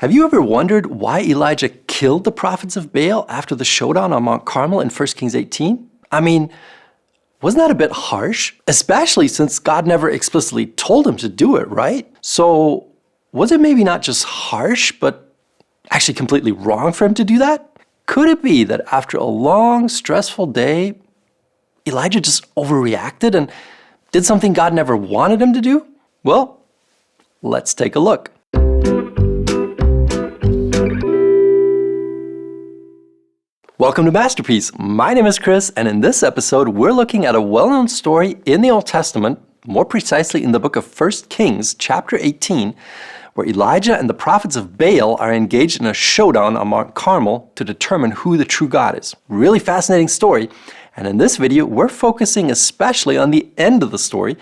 Have you ever wondered why Elijah killed the prophets of Baal after the showdown on Mount Carmel in 1 Kings 18? I mean, wasn't that a bit harsh? Especially since God never explicitly told him to do it, right? So was it maybe not just harsh, but actually completely wrong for him to do that? Could it be that after a long, stressful day, Elijah just overreacted and did something God never wanted him to do? Well, let's take a look. Welcome to Masterpiece. My name is Chris, and in this episode, we're looking at a well-known story in the Old Testament, more precisely in the book of 1 Kings, chapter 18, where Elijah and the prophets of Baal are engaged in a showdown on Mount Carmel to determine who the true God is. Really fascinating story, and in this video, we're focusing especially on the end of the story,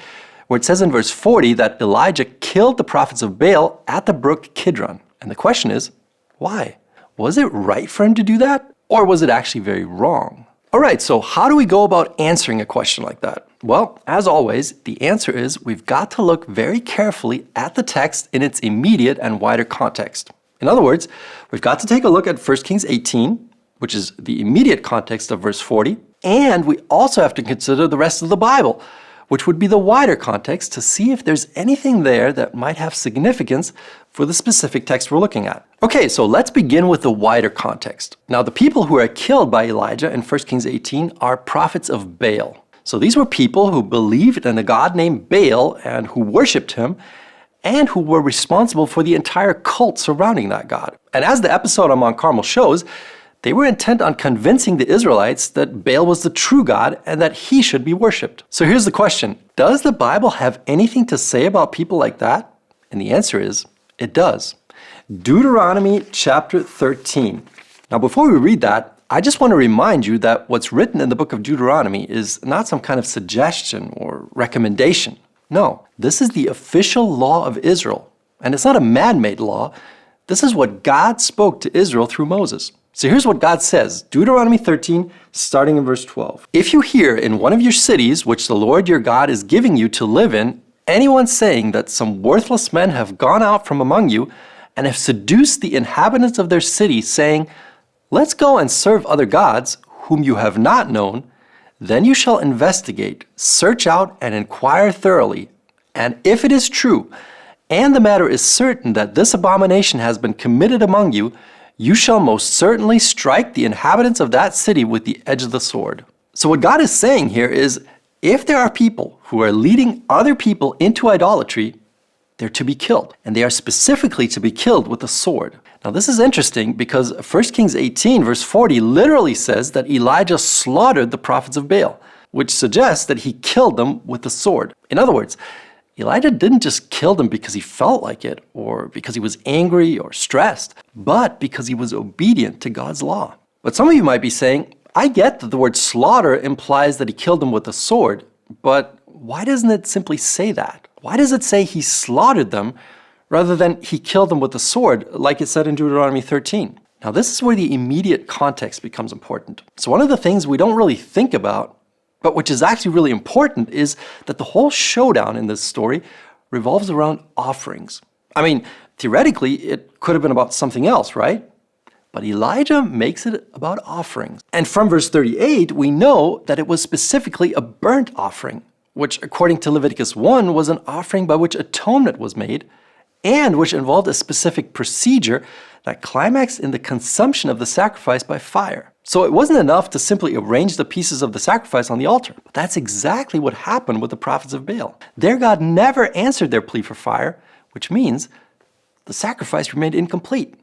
where it says in verse 40 that Elijah killed the prophets of Baal at the brook Kidron. And the question is, why? Was it right for him to do that? Or was it actually very wrong? All right, so how do we go about answering a question like that? Well, as always, the answer is we've got to look very carefully at the text in its immediate and wider context. In other words, we've got to take a look at 1 Kings 18, which is the immediate context of verse 40, and we also have to consider the rest of the Bible, which would be the wider context, to see if there's anything there that might have significance for the specific text we're looking at. Okay, so let's begin with the wider context. Now, the people who are killed by Elijah in 1 Kings 18 are prophets of Baal. So these were people who believed in a god named Baal and who worshipped him, and who were responsible for the entire cult surrounding that god. And as the episode on Mount Carmel shows, they were intent on convincing the Israelites that Baal was the true God and that he should be worshipped. So here's the question. Does the Bible have anything to say about people like that? And the answer is, it does. Deuteronomy chapter 13. Now before we read that, I just want to remind you that what's written in the book of Deuteronomy is not some kind of suggestion or recommendation. No, this is the official law of Israel. And it's not a man-made law. This is what God spoke to Israel through Moses. So here's what God says, Deuteronomy 13, starting in verse 12. If you hear in one of your cities, which the Lord your God is giving you to live in, anyone saying that some worthless men have gone out from among you and have seduced the inhabitants of their city, saying, let's go and serve other gods, whom you have not known, then you shall investigate, search out, and inquire thoroughly. And if it is true, and the matter is certain that this abomination has been committed among you, you shall most certainly strike the inhabitants of that city with the edge of the sword. So what God is saying here is, if there are people who are leading other people into idolatry, they're to be killed. And they are specifically to be killed with a sword. Now this is interesting because 1 Kings 18 verse 40 literally says that Elijah slaughtered the prophets of Baal, which suggests that he killed them with the sword. In other words, Elijah didn't just kill them because he felt like it or because he was angry or stressed, but because he was obedient to God's law. But some of you might be saying, I get that the word slaughter implies that he killed them with a sword, but why doesn't it simply say that? Why does it say he slaughtered them rather than he killed them with a sword, like it said in Deuteronomy 13? Now this is where the immediate context becomes important. So one of the things we don't really think about, but which is actually really important, is that the whole showdown in this story revolves around offerings. I mean, theoretically, it could have been about something else, right? But Elijah makes it about offerings. And from verse 38, we know that it was specifically a burnt offering, which according to Leviticus 1 was an offering by which atonement was made, and which involved a specific procedure that climaxed in the consumption of the sacrifice by fire. So it wasn't enough to simply arrange the pieces of the sacrifice on the altar. But that's exactly what happened with the prophets of Baal. Their God never answered their plea for fire, which means the sacrifice remained incomplete.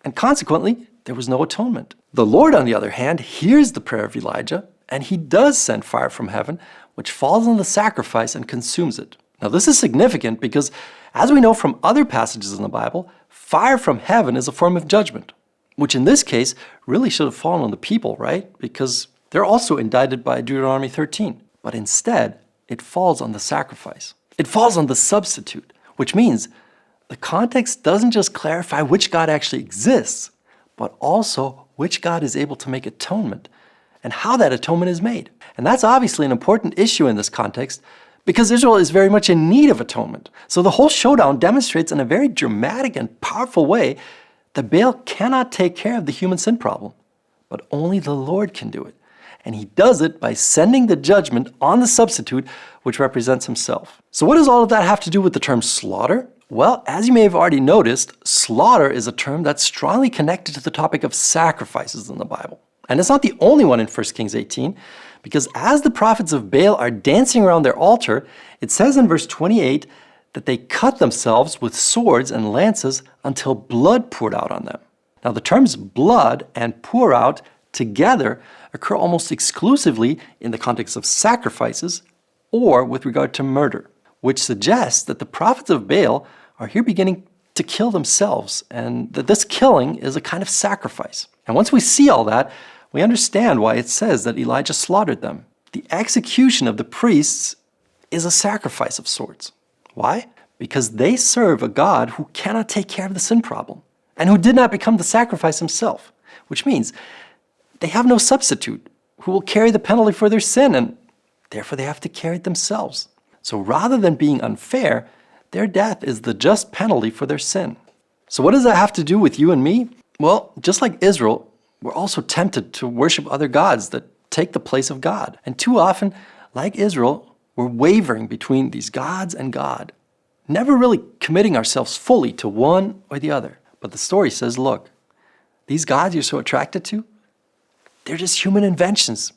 And consequently, there was no atonement. The Lord, on the other hand, hears the prayer of Elijah, and he does send fire from heaven, which falls on the sacrifice and consumes it. Now this is significant because, as we know from other passages in the Bible, fire from heaven is a form of judgment, which in this case really should have fallen on the people, right? Because they're also indicted by Deuteronomy 13. But instead, it falls on the sacrifice. It falls on the substitute, which means the context doesn't just clarify which God actually exists, but also which God is able to make atonement and how that atonement is made. And that's obviously an important issue in this context because Israel is very much in need of atonement. So the whole showdown demonstrates in a very dramatic and powerful way that Baal cannot take care of the human sin problem, but only the Lord can do it. And he does it by sending the judgment on the substitute, which represents himself. So what does all of that have to do with the term slaughter? Well, as you may have already noticed, slaughter is a term that's strongly connected to the topic of sacrifices in the Bible. And it's not the only one in 1 Kings 18, because as the prophets of Baal are dancing around their altar, it says in verse 28 that they cut themselves with swords and lances until blood poured out on them. Now the terms blood and pour out together occur almost exclusively in the context of sacrifices or with regard to murder, which suggests that the prophets of Baal are here beginning to kill themselves, and that this killing is a kind of sacrifice. And once we see all that, we understand why it says that Elijah slaughtered them. The execution of the priests is a sacrifice of sorts. Why? Because they serve a God who cannot take care of the sin problem and who did not become the sacrifice himself, which means they have no substitute who will carry the penalty for their sin, and therefore they have to carry it themselves. So rather than being unfair, their death is the just penalty for their sin. So what does that have to do with you and me? Well, just like Israel, we're also tempted to worship other gods that take the place of God. And too often, like Israel, we're wavering between these gods and God, never really committing ourselves fully to one or the other. But the story says, look, these gods you're so attracted to, they're just human inventions.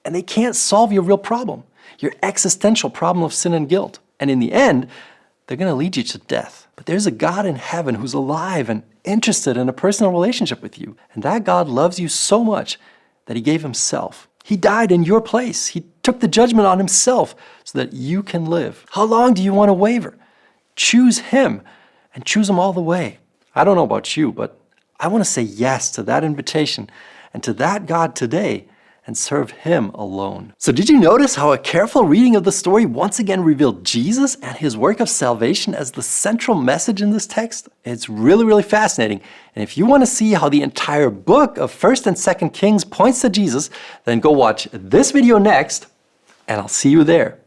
And they can't solve your real problem, your existential problem of sin and guilt. And in the end, they're going to lead you to death. But there's a God in heaven who's alive and interested in a personal relationship with you. And that God loves you so much that he gave himself. He died in your place. He took the judgment on himself so that you can live. How long do you want to waver? Choose him and choose him all the way. I don't know about you, but I want to say yes to that invitation and to that God today and serve him alone. So did you notice how a careful reading of the story once again revealed Jesus and his work of salvation as the central message in this text? It's really, really fascinating. And if you want to see how the entire book of 1st and 2nd Kings points to Jesus, then go watch this video next, and I'll see you there.